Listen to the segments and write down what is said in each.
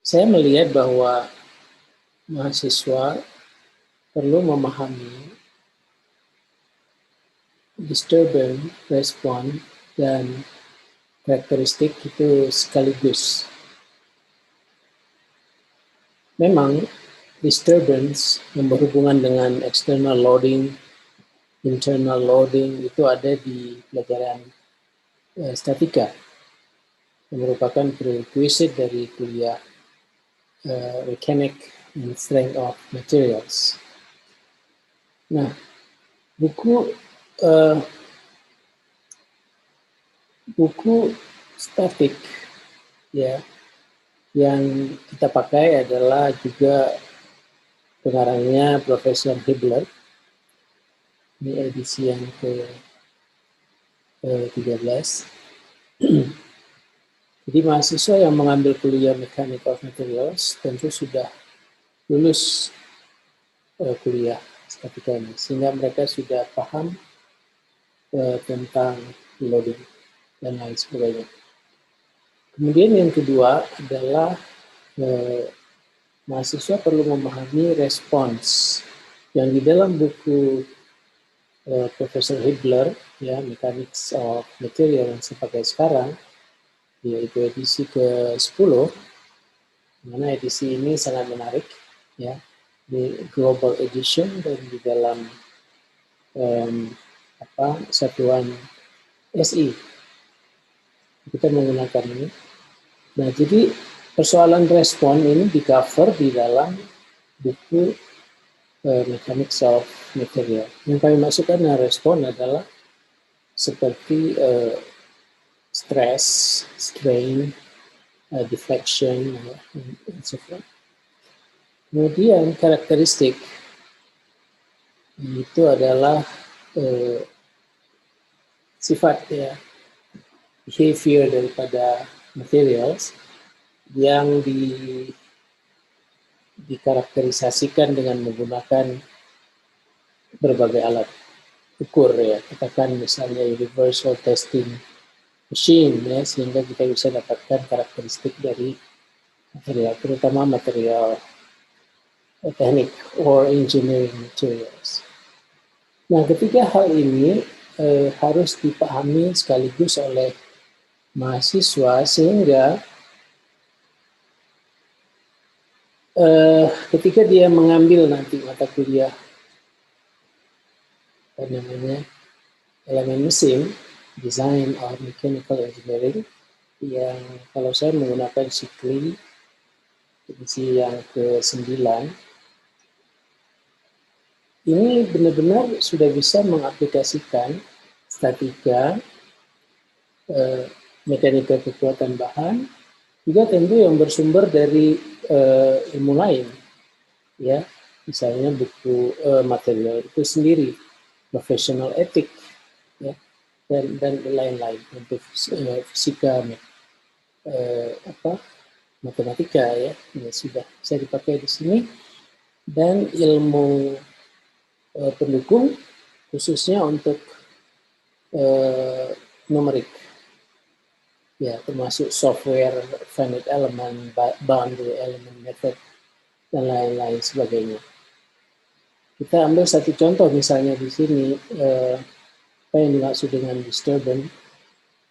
Saya melihat bahwa mahasiswa perlu memahami disturbance, respon, dan karakteristik itu sekaligus. Memang disturbance yang berhubungan dengan external loading, internal loading itu ada di pelajaran statika yang merupakan prerequisite dari kuliah mechanic and strength of materials. Nah, buku statik ya yang kita pakai adalah juga pengarangnya Profesor Hibbeler. Ini edisi yang ke-13. Jadi mahasiswa yang mengambil kuliah Mechanics of Materials tentu sudah lulus kuliah statika ini, sehingga mereka sudah paham tentang loading dan lain sebagainya. Kemudian yang kedua adalah mahasiswa perlu memahami respons yang di dalam buku Profesor Hibbeler, ya, Mechanics of Material yang saya pakai sekarang, yaitu edisi ke-10, mana edisi ini sangat menarik, ya, di Global Edition dan di dalam satuan SI. Kita menggunakan ini. Nah, jadi persoalan respon ini di-cover di dalam buku Mechanics of Material. Yang kami maksudkan dengan respon adalah seperti stress, strain, deflection, and so forth. Kemudian karakteristik itu adalah sifat, ya, behavior daripada materials yang dikarakterisasikan dengan menggunakan berbagai alat ukur, ya, katakan misalnya universal testing machine, ya, sehingga kita bisa dapatkan karakteristik dari material, terutama material teknik or engineering materials. Nah, ketiga hal ini harus dipahami sekaligus oleh mahasiswa sehingga ketika dia mengambil nanti mata kuliah elemen mesin, design or mechanical engineering, yang kalau saya menggunakan Sikli edisi yang ke-9, ini benar-benar sudah bisa mengaplikasikan statika, mekanika kekuatan bahan, juga tentu yang bersumber dari ilmu lain, ya, misalnya buku material itu sendiri, professional ethic, ya, dan lain-lain untuk fisika, matematika, ya, ini sudah bisa dipakai di sini, dan ilmu pendukung khususnya untuk numerik, ya, termasuk software, finite element, boundary element method, dan lain-lain sebagainya. Kita ambil satu contoh misalnya di sini, apa yang dimaksud dengan disturbance,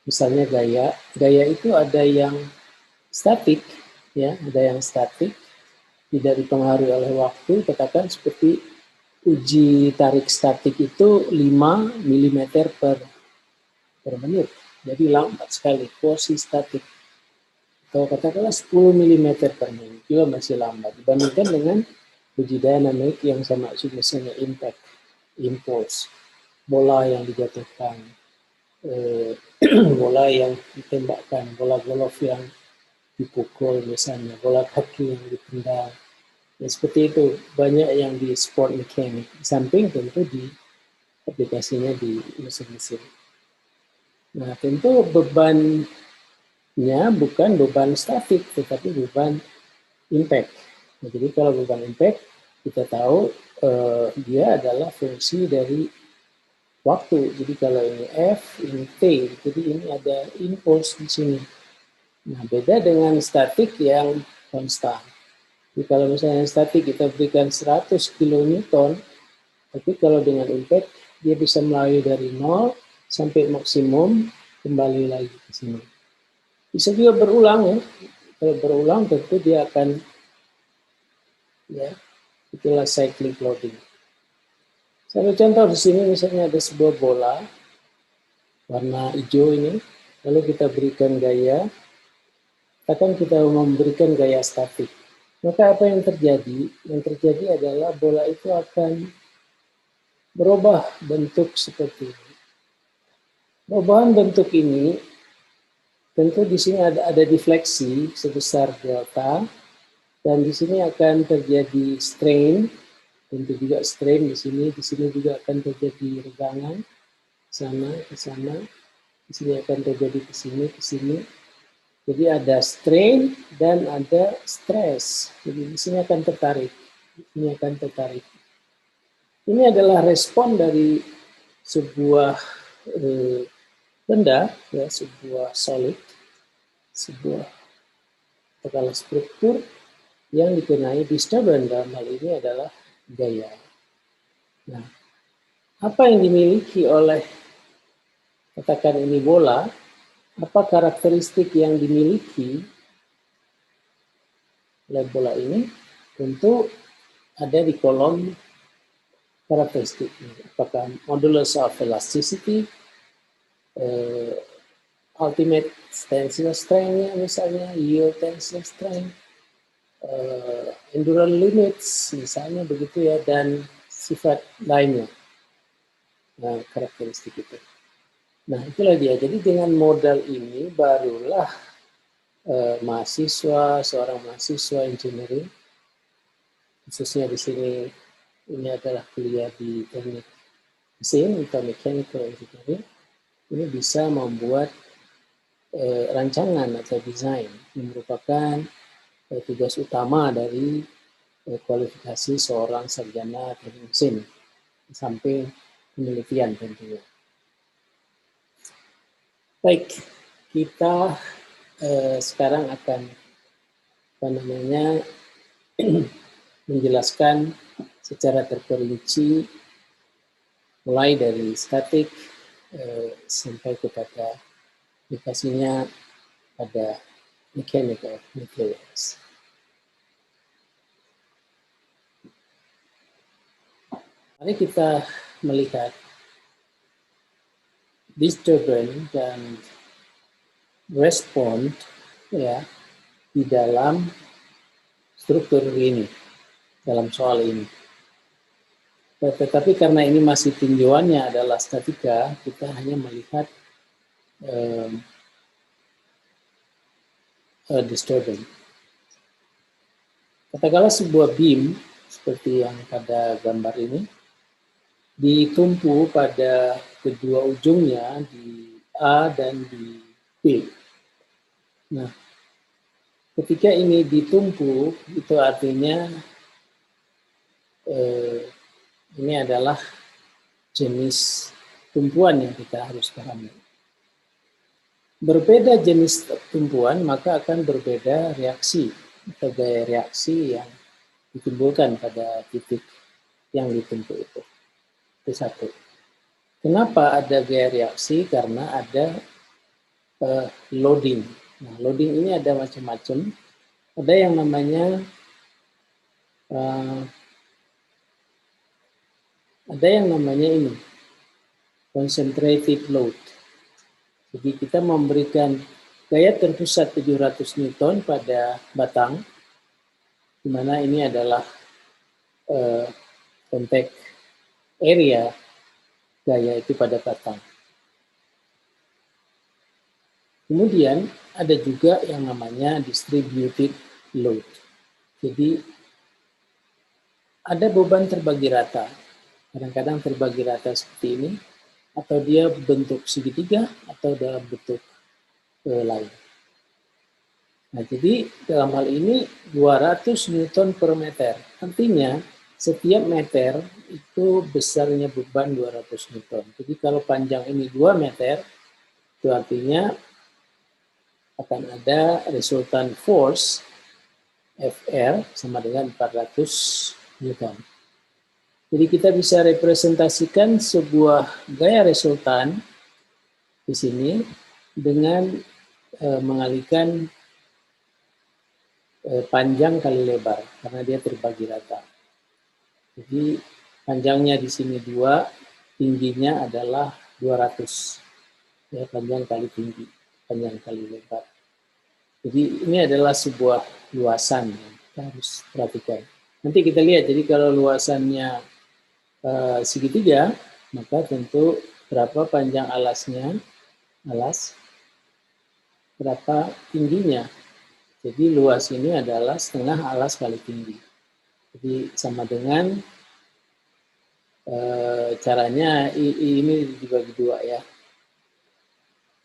misalnya gaya. Gaya itu ada yang statik, ya, ada yang statik, tidak dipengaruhi oleh waktu, katakan seperti uji tarik statik itu 5 mm per menit, jadi lambat sekali, posisi statik. Atau katakanlah 10 mm per menit, juga masih lambat dibandingkan dengan uji dinamik yang saya maksud misalnya impact, impulse, bola yang dijatuhkan, bola yang ditembakkan, bola golf yang dipukul misalnya, bola kaki yang ditendang, ya, seperti itu. Banyak yang di sport mechanic, samping tentu di aplikasinya di mesin-mesin. Nah, tentu bebannya bukan beban statik, tetapi beban impact. Nah, jadi kalau beban impact, kita tahu dia adalah fungsi dari waktu. Jadi kalau ini F, ini T, jadi ini ada impulse di sini. Nah, beda dengan statik yang konstan. Jadi kalau misalnya statik kita berikan 100 kilonewton, tapi kalau dengan impact dia bisa melalui dari 0 sampai maksimum kembali lagi ke sini. Bisa juga berulang ya. Kalau berulang tentu dia akan ya itulah cyclic loading. Satu contoh di sini misalnya ada sebuah bola warna hijau ini, lalu kita berikan gaya, katakan kita memberikan gaya statik. Maka apa yang terjadi? Yang terjadi adalah bola itu akan berubah bentuk seperti ini. Perubahan bentuk ini tentu di sini ada defleksi sebesar delta, dan di sini akan terjadi strain, tentu juga strain di sini juga akan terjadi regangan sana ke sana, di sini akan terjadi ke sini. Jadi ada strain dan ada stress. Jadi di sini akan tertarik, ini akan tertarik. Ini adalah respon dari sebuah benda, ya, sebuah solid, sebuah katakanlah struktur yang dikenai disturbance, dalam hal ini adalah gaya. Nah, apa yang dimiliki oleh katakan ini bola, apa karakteristik yang dimiliki oleh bola ini, tentu ada di kolom karakteristik. Apakah modulus of elasticity, ultimate tensile strength-nya misalnya, yield tensile strength, endurance limits misalnya begitu ya, dan sifat lainnya, nah, karakteristik itu. Nah itulah dia, jadi dengan modal ini barulah seorang mahasiswa engineering, khususnya di sini ini adalah kuliah di teknik mesin atau mechanical engineering, ini bisa membuat rancangan atau desain yang merupakan tugas utama dari kualifikasi seorang sarjana teknik mesin, di samping penelitian tentunya. Baik, kita sekarang akan menjelaskan secara terperinci mulai dari statik sampai kepada aplikasinya pada mechanical materials. Mari kita melihat disturbance dan respon ya di dalam struktur ini, dalam soal ini. Tetapi karena ini masih tinjauannya adalah statika, kita hanya melihat disturbance. Katakanlah sebuah beam seperti yang pada gambar ini ditumpu pada kedua ujungnya di A dan di B. Nah, ketika ini ditumpu, itu artinya ini adalah jenis tumpuan yang kita harus pahami. Berbeda jenis tumpuan, maka akan berbeda reaksi atau gaya reaksi yang ditimbulkan pada titik yang ditumpu itu. Itu satu. Kenapa ada gaya reaksi? Karena ada loading. Nah, loading ini ada macam-macam. Ada yang namanya ini concentrated load. Jadi kita memberikan gaya terpusat 700 Newton pada batang, di mana ini adalah contact area gaya itu pada batang. Kemudian ada juga yang namanya distributed load. Jadi ada beban terbagi rata. Kadang-kadang terbagi rata seperti ini, atau dia bentuk segitiga, atau dalam bentuk lain. Nah, jadi dalam hal ini 200 Newton per meter. Artinya setiap meter itu besarnya beban 200 Newton. Jadi kalau panjang ini 2 meter, itu artinya akan ada resultant force FR sama dengan 400 Newton. Jadi kita bisa representasikan sebuah gaya resultan di sini dengan mengalihkan panjang kali lebar karena dia terbagi rata. Jadi panjangnya di sini 2, tingginya adalah 200. Ya, panjang kali tinggi, panjang kali lebar. Jadi ini adalah sebuah luasan yang kita harus perhatikan. Nanti kita lihat, jadi kalau luasannya segitiga, maka tentu berapa panjang alasnya, berapa tingginya. Jadi luas ini adalah setengah alas kali tinggi. Jadi sama dengan caranya ini dibagi 2 ya.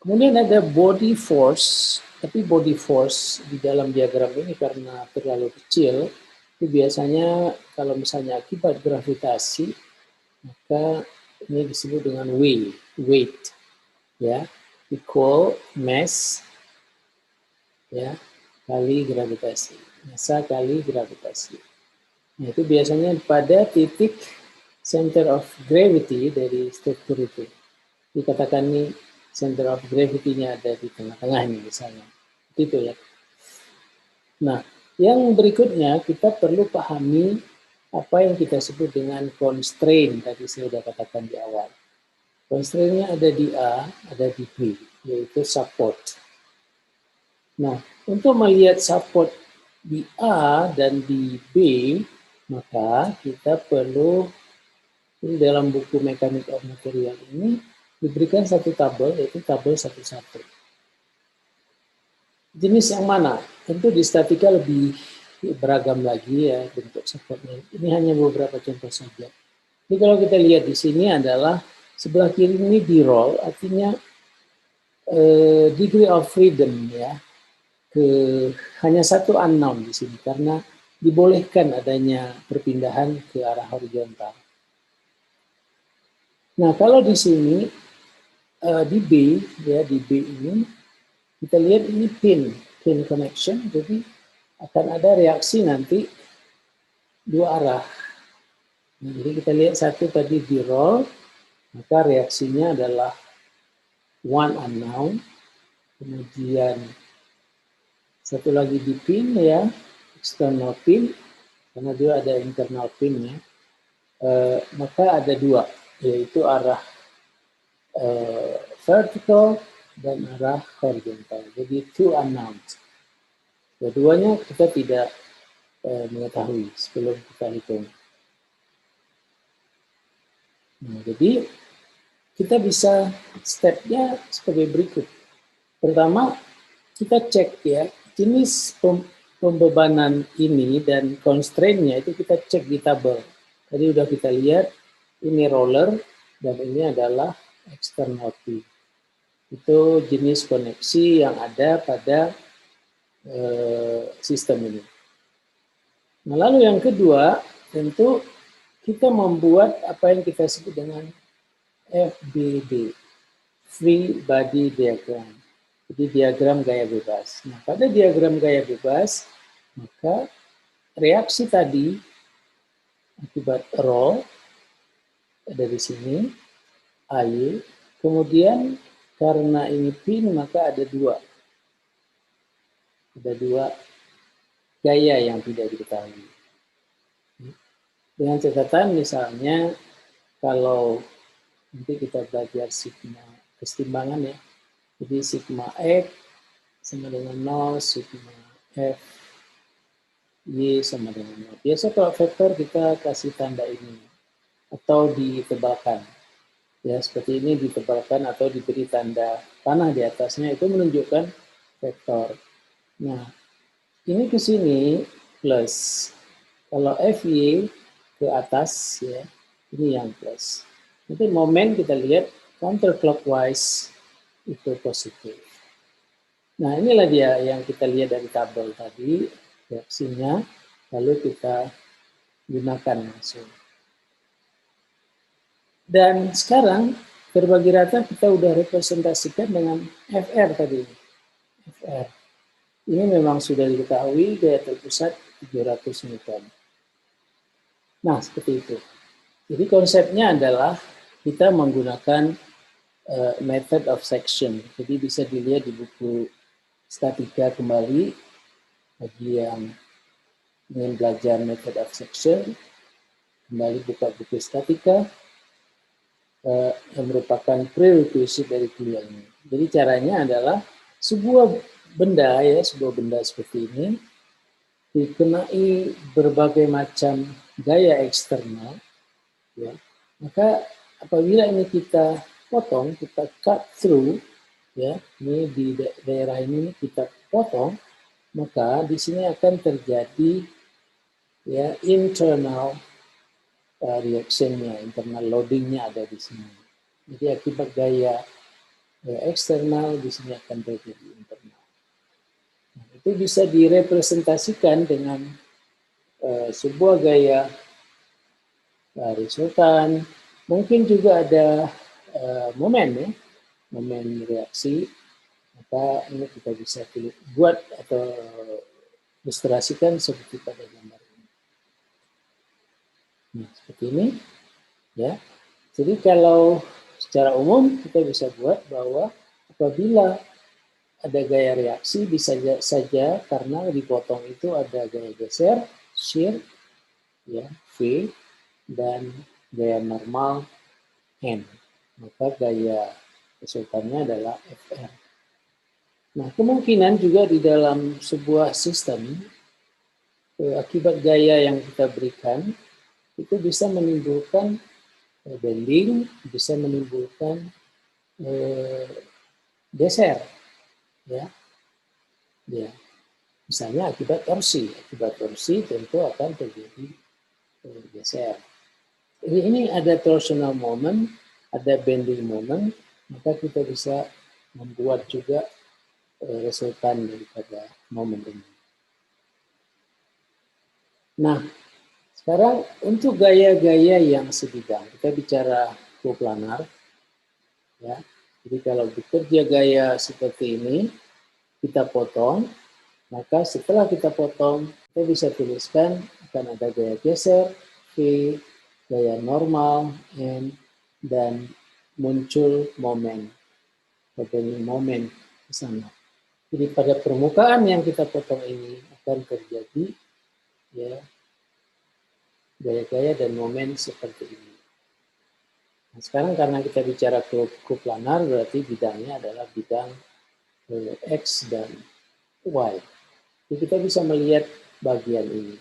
Kemudian ada body force, tapi body force di dalam diagram ini karena terlalu kecil, itu biasanya kalau misalnya akibat gravitasi, maka ini disebut dengan weight, ya, equal mass, ya, kali gravitasi, massa kali gravitasi. Nah, itu biasanya pada titik center of gravity dari struktur itu. Dikatakan ini center of gravity-nya ada di tengah-tengah ini misalnya. Itu ya. Nah, yang berikutnya kita perlu pahami apa yang kita sebut dengan constraint tadi saya sudah katakan di awal. Constraint-nya ada di A, ada di B, yaitu support. Nah, untuk melihat support di A dan di B, maka kita perlu dalam buku Mechanics of Material ini diberikan satu tabel, yaitu tabel 11. Jenis yang mana? Tentu di statika lebih beragam lagi ya bentuk supportnya. Ini hanya beberapa contoh saja. Jadi kalau kita lihat di sini adalah sebelah kiri ini di roll, artinya degree of freedom ya. Hanya satu unknown di sini karena dibolehkan adanya perpindahan ke arah horizontal. Nah, kalau di sini di B ya, di B ini kita lihat ini pin connection, jadi akan ada reaksi nanti dua arah. Nah, jadi kita lihat satu tadi di roll, maka reaksinya adalah one unknown, kemudian satu lagi di pin ya, external pin, karena dia ada internal pin ya, maka ada dua, yaitu arah vertical dan arah horizontal. Jadi two unknowns. Keduanya kita tidak mengetahui sebelum kita hitung. Nah, jadi kita bisa stepnya sebagai berikut. Pertama, kita cek ya jenis pembebanan ini dan constraint-nya itu kita cek di tabel. Tadi udah kita lihat ini roller dan ini adalah external pin. Itu jenis koneksi yang ada pada sistem ini. Nah, lalu yang kedua, tentu kita membuat apa yang kita sebut dengan FBD, Free Body Diagram. Jadi diagram gaya bebas. Nah, pada diagram gaya bebas, maka reaksi tadi akibat roll ada di sini, AY, kemudian karena ini pin, maka ada dua. Ada dua gaya yang tidak diketahui. Dengan catatan misalnya kalau nanti kita belajar sigma kesetimbangan ya. Jadi sigma X sama dengan 0, sigma F Y sama dengan 0. Biasa kalau vektor kita kasih tanda ini atau ditebalkan. Ya, seperti ini ditebalkan atau diberi tanda panah di atasnya, itu menunjukkan vektor. Nah, ini ke sini plus. Kalau FY ke atas ya, ini yang plus. Nanti momen kita lihat counterclockwise itu positif. Nah, inilah dia yang kita lihat dari tabel tadi, reaksinya, lalu kita gunakan langsung. Dan sekarang berbagi rata kita udah representasikan dengan FR tadi. FR. Ini memang sudah diketahui gaya terpusat 700 Newton. Nah, seperti itu. Jadi konsepnya adalah kita menggunakan method of section. Jadi bisa dilihat di buku statika kembali bagi yang ingin belajar method of section. Kembali buka buku statika yang merupakan prerequisite dari kuliah ini. Jadi caranya adalah sebuah benda seperti ini dikenai berbagai macam gaya eksternal, ya. Maka apabila ini kita potong, kita cut through, ya, ini di daerah ini kita potong, maka di sini akan terjadi ya internal reaction-nya, internal loading-nya ada di sini. Jadi akibat gaya eksternal di sini akan terjadi internal. Nah, itu bisa direpresentasikan dengan sebuah gaya resultan. Mungkin juga ada momen ya, momen reaksi. Maka ini kita bisa buat atau ilustrasikan seperti pada gambar ini. Nah, seperti ini ya. Jadi kalau secara umum kita bisa buat bahwa apabila ada gaya reaksi bisa saja karena dipotong itu ada gaya geser, shear, ya, V, dan gaya normal N. Maka gaya resultannya adalah FR. Nah, kemungkinan juga di dalam sebuah sistem akibat gaya yang kita berikan itu bisa menimbulkan bending, bisa menimbulkan geser, ya. Ya. Misalnya akibat torsi tentu akan terjadi geser. Ini ada torsional moment, ada bending moment, maka kita bisa membuat juga resultan daripada momen ini. Nah, sekarang untuk gaya-gaya yang sebidang, kita bicara coplanar, ya. Jadi kalau bekerja gaya seperti ini, kita potong, maka setelah kita potong, kita bisa tuliskan akan ada gaya geser, V, gaya normal, N, dan muncul momen. Adanya momen ke sana. Jadi pada permukaan yang kita potong ini akan terjadi ya gaya-gaya dan momen seperti ini. Nah, sekarang karena kita bicara coplanar berarti bidangnya adalah bidang X dan Y. Jadi kita bisa melihat bagian ini.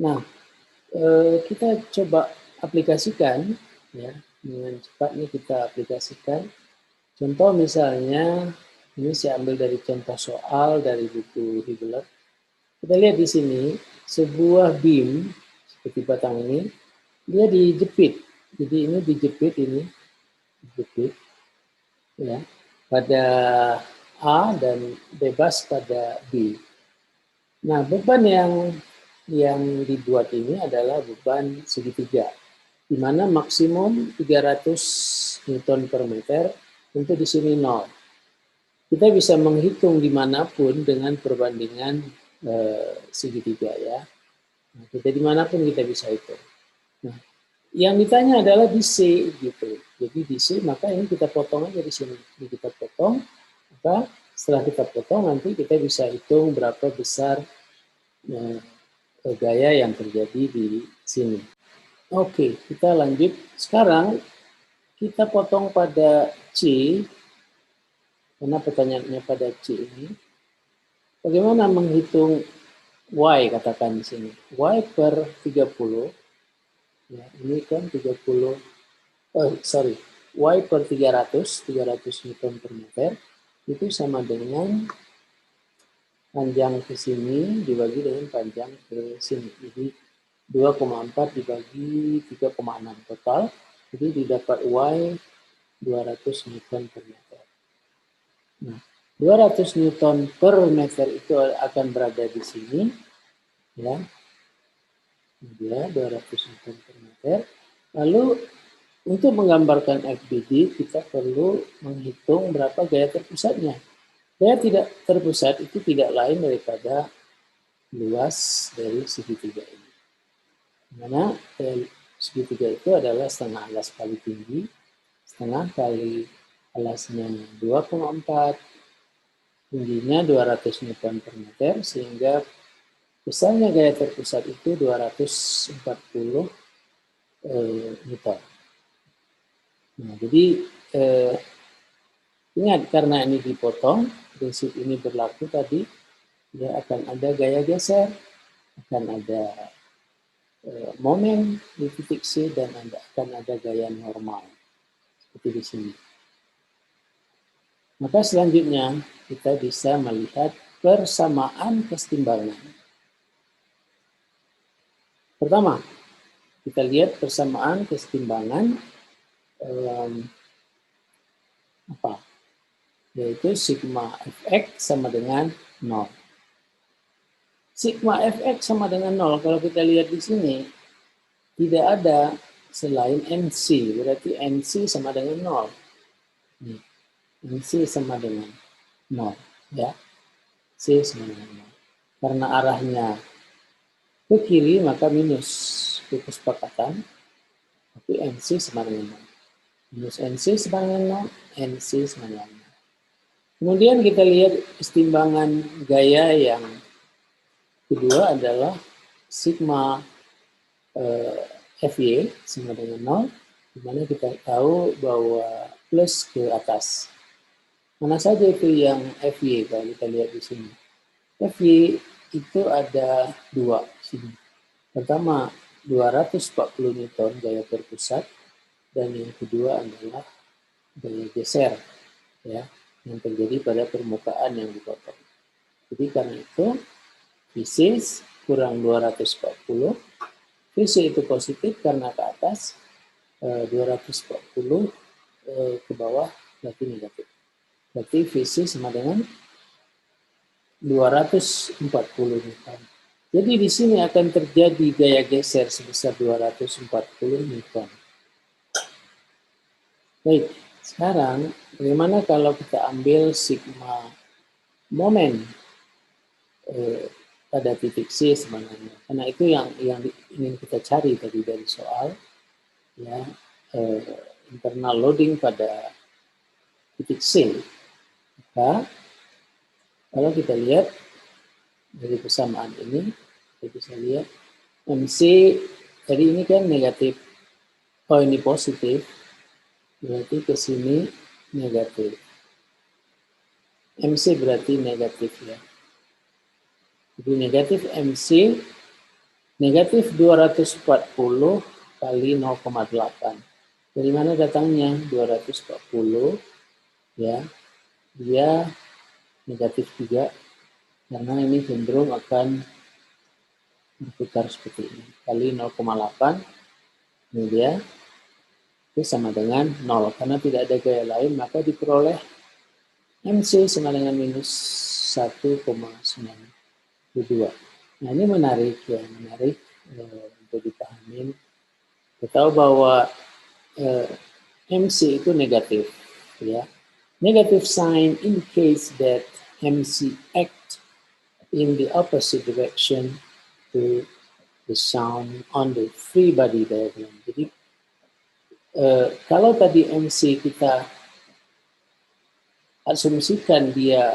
Nah, kita coba aplikasikan ya dengan cepat ini kita aplikasikan. Contoh misalnya ini saya ambil dari contoh soal dari buku Hibbeler. Kita lihat di sini sebuah beam seperti batang ini dia dijepit. Jadi ini dijepit ya pada A dan bebas pada B. Nah, beban yang dibuat ini adalah beban segitiga, di mana maksimum 300 Newton per meter, tentu di sini 0. Kita bisa menghitung dimanapun dengan perbandingan segitiga ya. Nah, kita dimanapun kita bisa hitung. Nah, yang ditanya adalah di C gitu. Jadi di C maka ini kita potong aja di sini. Ini kita potong, maka setelah kita potong nanti kita bisa hitung berapa besar gaya yang terjadi di sini. Oke, kita lanjut. Sekarang kita potong pada C, karena pertanyaannya pada C ini. Bagaimana menghitung Y katakan di sini? Y per 30, ya, ini kan 30, Y per 300 Newton per meter, itu sama dengan panjang ke sini dibagi dengan panjang ke sini. Jadi 2,4 dibagi 3,6 total. Jadi didapat Y 200 Newton per meter. Nah, 200 Newton per meter itu akan berada di sini. Ya, dia 200 Newton per meter. Lalu untuk menggambarkan FBD kita perlu menghitung berapa gaya terpusatnya. Gaya tidak terpusat itu tidak lain daripada luas dari segitiga ini. Dimana segitiga itu adalah setengah alas kali tinggi, setengah kali alasnya 2,4, tingginya 200 Newton per meter, sehingga besarnya gaya terpusat itu 240 Newton. Nah, jadi ingat, karena ini dipotong, prinsip ini berlaku tadi, ya akan ada gaya geser, akan ada momen di titik C, dan akan ada gaya normal, seperti di sini. Maka selanjutnya kita bisa melihat persamaan kesetimbangan. Pertama, kita lihat persamaan kesetimbangan apa? Yaitu sigma fx sama dengan 0. Sigma fx sama dengan 0, kalau kita lihat di sini, tidak ada selain NC, berarti NC sama dengan 0. NC sama dengan 0, ya. C sama dengan 0. Karena arahnya ke kiri, maka minus ke kesepakatan, tapi NC sama dengan 0. Minus NC sama dengan 0, NC sama dengan 0. Kemudian kita lihat kesetimbangan gaya yang kedua adalah sigma Fy sama dengan 0, di mana kita tahu bahwa plus ke atas. Mana saja itu yang Fy kalau kita lihat di sini. Fy itu ada dua di sini. Pertama 240 Newton gaya terpusat, dan yang kedua adalah gaya geser, ya, yang terjadi pada permukaan yang dipotong. Jadi karena itu Vc kurang 240, Vc itu positif karena ke atas, 240 ke bawah berarti negatif. Berarti Vc sama dengan 240 Newton. Jadi di sini akan terjadi gaya geser sebesar 240 Newton. Baik, sekarang bagaimana kalau kita ambil sigma momen pada titik C sebenarnya? Karena itu yang ingin kita cari tadi dari soal, ya, internal loading pada titik C. Maka kalau kita lihat dari persamaan ini, kita bisa lihat MC tadi ini kan negatif, oh ini positif, berarti ke sini negatif. MC berarti negatif, ya. Jadi negatif MC, negatif 240 kali 0,8. Dari mana datangnya 240? Ya, dia negatif 3, karena ini cenderung akan berputar seperti ini. Kali 0,8, ini dia, itu sama dengan 0. Karena tidak ada gaya lain, maka diperoleh MC sama dengan minus 1,92. Nah, ini menarik, ya, menarik untuk dipahami. Kita tahu bahwa MC itu negatif, ya. Negative sign indicates that MC act in the opposite direction to the sound on the free body diagram. Jadi kalau tadi MC kita asumsikan dia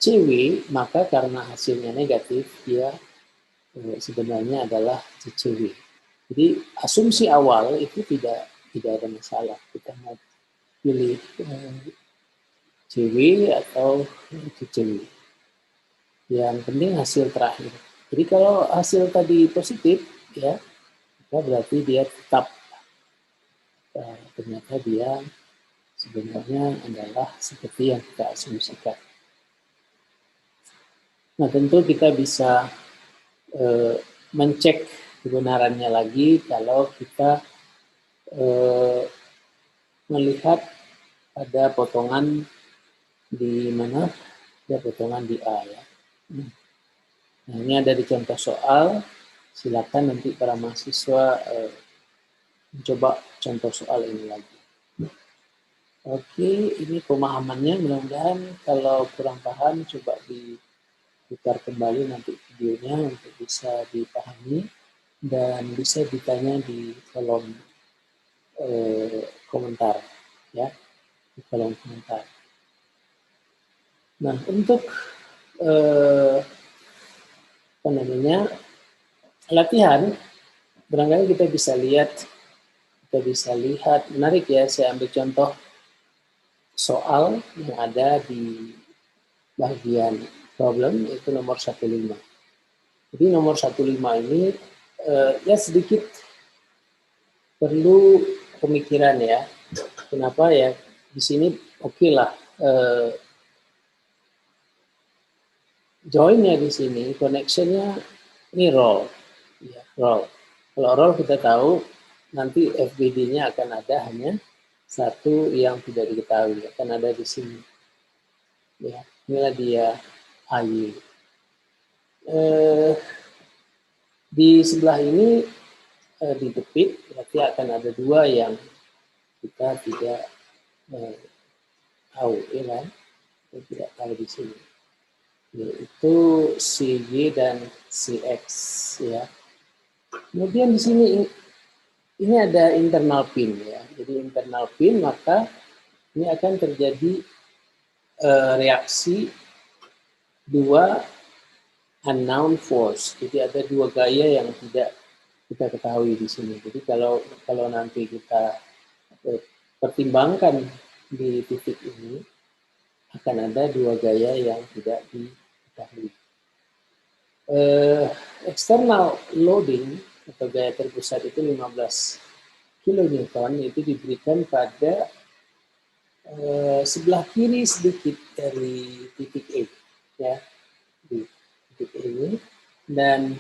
CW, maka karena hasilnya negatif, dia sebenarnya adalah CCW. Jadi asumsi awal itu tidak ada masalah. Kita mau pilih CW atau CCW. Yang penting hasil terakhir. Jadi kalau hasil tadi positif, ya, maka berarti dia tetap ternyata dia sebenarnya adalah seperti yang kita asumsikan. Nah, tentu kita bisa mencek kebenarannya lagi kalau kita melihat ada potongan di mana, ada potongan di A, ya. Nah, ini ada di contoh soal. Silakan nanti para mahasiswa mencoba contoh soal ini lagi. Oke, ini pemahamannya. Mudah-mudahan kalau kurang paham coba diputar kembali nanti videonya untuk bisa dipahami dan bisa ditanya di kolom komentar, ya, di kolom komentar. Nah, untuk apa namanya latihan, barangkali kita bisa lihat, menarik ya, saya ambil contoh soal yang ada di bagian problem, itu nomor 15. Jadi nomor 15 ini ya sedikit perlu pemikiran ya. Kenapa ya? Di sini oke lah, join-nya di sini, connection-nya ini roll. Ya, roll. Kalau roll kita tahu nanti FBD-nya akan ada hanya satu yang tidak diketahui, akan ada di sini. Ya, inilah dia AY. Di sebelah ini di depit, berarti akan ada dua yang kita tidak tahu, ya kan? Kita tidak tahu di sini, yaitu CY dan CX, ya. Kemudian di sini ini ada internal pin, ya. Jadi internal pin, maka ini akan terjadi reaksi dua unknown force. Jadi ada dua gaya yang tidak kita ketahui di sini. Jadi kalau nanti kita pertimbangkan di titik ini, akan ada dua gaya yang tidak diketahui. External loading atau gaya terpusat itu 15 kilonewton, itu diberikan pada sebelah kiri sedikit dari titik E, ya, di titik E ini, dan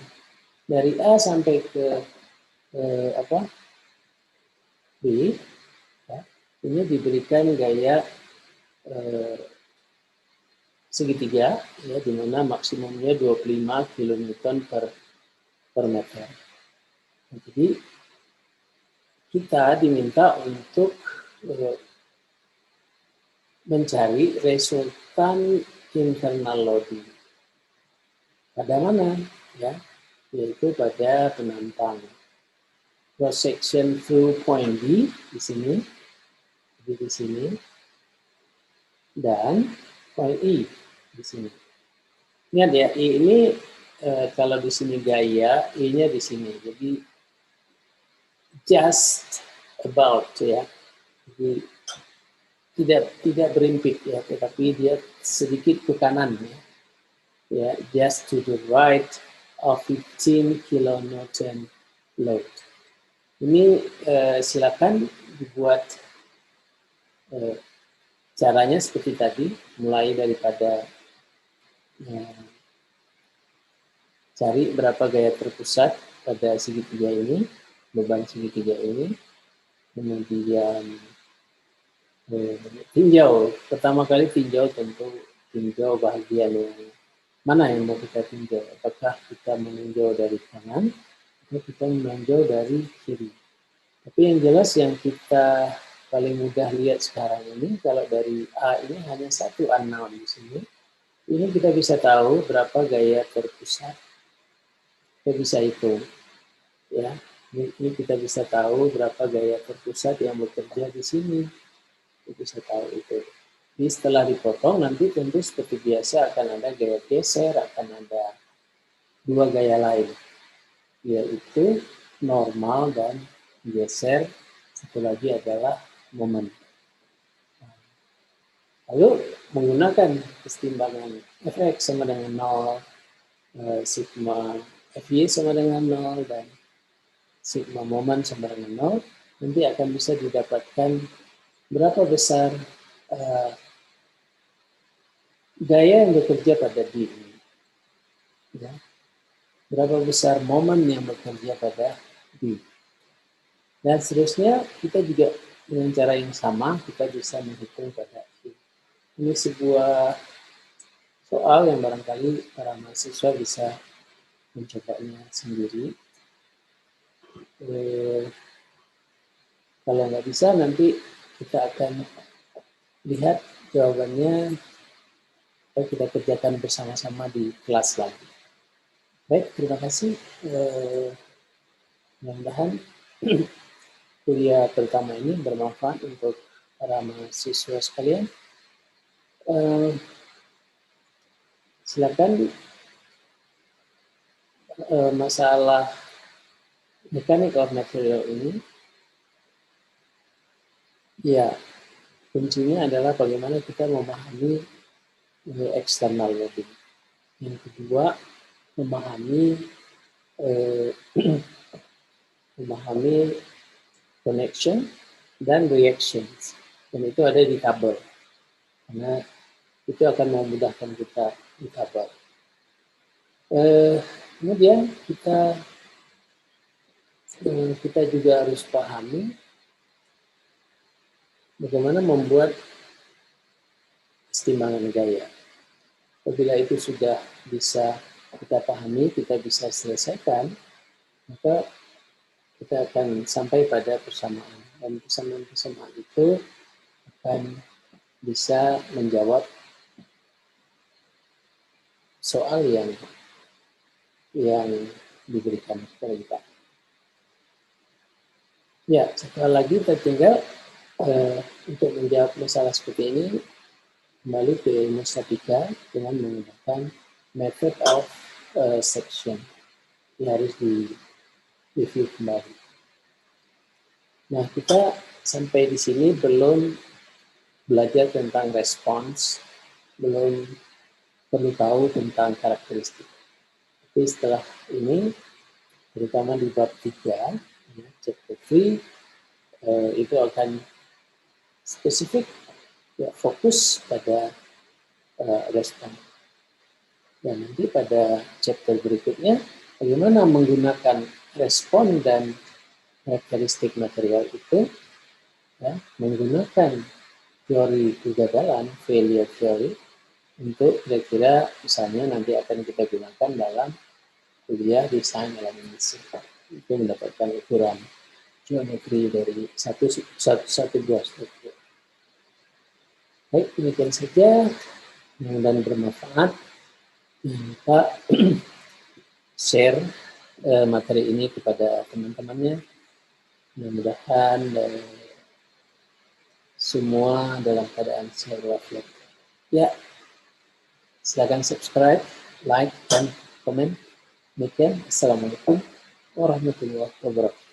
dari A sampai ke B, ya, ini diberikan gaya segitiga, ya, di mana maksimumnya 25 kN per meter. Jadi kita diminta untuk mencari resultan internal loading. Pada mana? Ya, yaitu pada penantang. Cross section through point D di sini, di sini, dan point E di sini. Ingat ya, E ini kalau di sini gaya, E-nya di sini. Jadi just about, ya. Jadi tidak berimpit, ya, tetapi dia sedikit ke kanan, ya. Ya, just to the right of 15 kilonewton load. Ini silakan dibuat caranya seperti tadi, mulai daripada cari berapa gaya terpusat pada segitiga ini, beban segitiga ini, kemudian tinjau. Pertama kali tinjau tentu tinjau bagian yang mana yang mau kita tinjau. Apakah kita meninjau dari kanan atau kita meninjau dari kiri. Tapi yang jelas yang kita paling mudah lihat sekarang ini, kalau dari A ini hanya satu unknown di sini. Ini kita bisa tahu berapa gaya terpusat. Kita bisa hitung, ya. Ini kita bisa tahu berapa gaya terpusat yang bekerja di sini. Kita bisa tahu itu. Jadi setelah dipotong nanti tentu seperti biasa akan ada gaya geser, akan ada dua gaya lain, yaitu normal dan geser. Satu lagi adalah momen. Lalu menggunakan kesetimbangan Fx sama dengan 0, sigma Fy sama dengan 0, dan sigma momen sama dengan 0, nanti akan bisa didapatkan berapa besar gaya yang bekerja pada D ini. Ya. Berapa besar momen yang bekerja pada D. Dan seterusnya kita juga dengan cara yang sama kita bisa menghitung pada E. Ini sebuah soal yang barangkali para mahasiswa bisa mencobanya sendiri. Kalau nggak bisa nanti kita akan lihat jawabannya, kita kerjakan bersama-sama di kelas lagi. Baik, terima kasih. Mudah-mudahan kuliah pertama ini bermanfaat untuk para mahasiswa sekalian. Silakan masalah mechanics of material ini, ya kuncinya adalah bagaimana kita memahami external loading. Yang kedua, memahami connection dan reactions, dan itu ada di tabel, karena itu akan memudahkan kita di tabel. Kemudian kita juga harus pahami bagaimana membuat kesetimbangan gaya. Apabila itu sudah bisa kita pahami, kita bisa selesaikan, maka kita akan sampai pada persamaan. Dan persamaan-persamaan itu akan bisa menjawab soal yang diberikan kepada kita. Ya, sekali lagi tertinggal untuk menjawab masalah seperti ini, kembali ke ilmu statika dengan menggunakan method of section. Ini harus di-review kembali. Nah, kita sampai di sini belum belajar tentang respons, belum perlu tahu tentang karakteristik. Tapi setelah ini, terutama di bab 3, chapter 3, itu akan spesifik, ya, fokus pada respon. Dan nanti pada chapter berikutnya, bagaimana menggunakan respon dan karakteristik material itu, ya, menggunakan teori kegagalan, failure theory, untuk kira-kira misalnya nanti akan kita gunakan dalam kuliah desain elemen mesin. Itu mendapatkan ukuran geometri dari satu buah struktur. Baik, demikian saja, dan bermanfaat. Jangan lupa share materi ini kepada teman-temannya. Mudah-mudahan semua dalam keadaan sehat walafiat. Ya, silakan subscribe, like, dan komen. Demikian, Assalamualaikum warahmatullahi wabarakatuh.